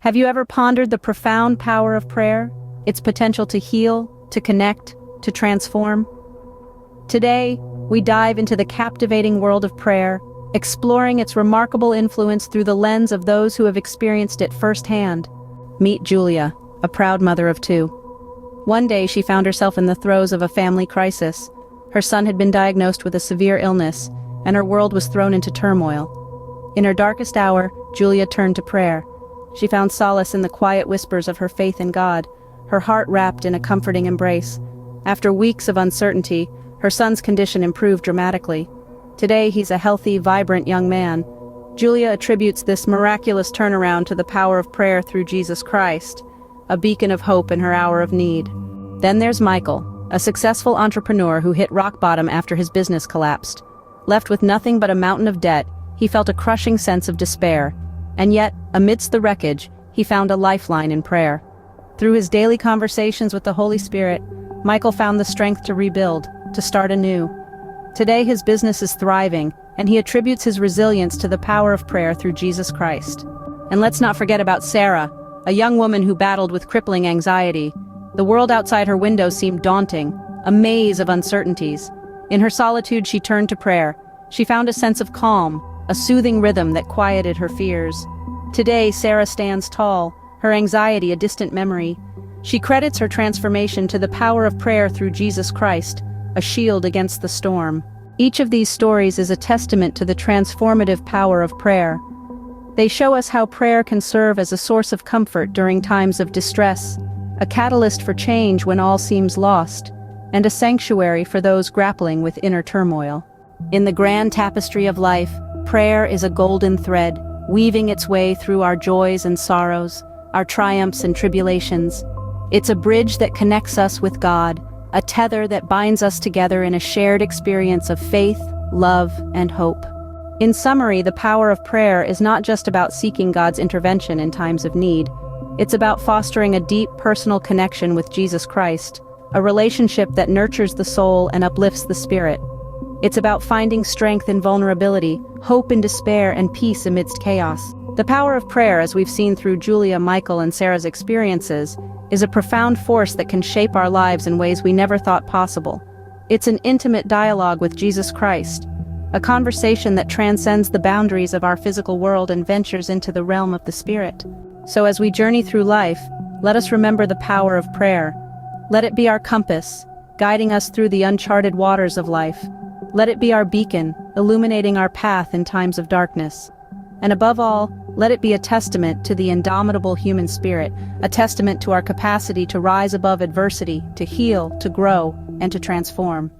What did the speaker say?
Have you ever pondered the profound power of prayer, its potential to heal, to connect, to transform? Today, we dive into the captivating world of prayer, exploring its remarkable influence through the lens of those who have experienced it firsthand. Meet Julia, a proud mother of two. One day she found herself in the throes of a family crisis. Her son had been diagnosed with a severe illness, and her world was thrown into turmoil. In her darkest hour, Julia turned to prayer. She found solace in the quiet whispers of her faith in God, her heart wrapped in a comforting embrace. After weeks of uncertainty, her son's condition improved dramatically. Today he's a healthy, vibrant young man. Julia attributes this miraculous turnaround to the power of prayer through Jesus Christ, a beacon of hope in her hour of need. Then there's Michael, a successful entrepreneur who hit rock bottom after his business collapsed. Left with nothing but a mountain of debt, he felt a crushing sense of despair. And yet, amidst the wreckage, he found a lifeline in prayer. Through his daily conversations with the Holy Spirit, Michael found the strength to rebuild, to start anew. Today his business is thriving, and he attributes his resilience to the power of prayer through Jesus Christ. And let's not forget about Sarah, a young woman who battled with crippling anxiety. The world outside her window seemed daunting, a maze of uncertainties. In her solitude she turned to prayer. She found a sense of calm, a soothing rhythm that quieted her fears. Today, Sarah stands tall, her anxiety a distant memory. She credits her transformation to the power of prayer through Jesus Christ, a shield against the storm. Each of these stories is a testament to the transformative power of prayer. They show us how prayer can serve as a source of comfort during times of distress, a catalyst for change when all seems lost, and a sanctuary for those grappling with inner turmoil. In the grand tapestry of life, prayer is a golden thread, weaving its way through our joys and sorrows, our triumphs and tribulations. It's a bridge that connects us with God, a tether that binds us together in a shared experience of faith, love, and hope. In summary, the power of prayer is not just about seeking God's intervention in times of need. It's about fostering a deep personal connection with Jesus Christ, a relationship that nurtures the soul and uplifts the spirit. It's about finding strength in vulnerability, hope in despair, and peace amidst chaos. The power of prayer, as we've seen through Julia, Michael, and Sarah's experiences, is a profound force that can shape our lives in ways we never thought possible. It's an intimate dialogue with Jesus Christ, a conversation that transcends the boundaries of our physical world and ventures into the realm of the Spirit. So as we journey through life, let us remember the power of prayer. Let it be our compass, guiding us through the uncharted waters of life. Let it be our beacon, illuminating our path in times of darkness. And above all, let it be a testament to the indomitable human spirit, a testament to our capacity to rise above adversity, to heal, to grow, and to transform.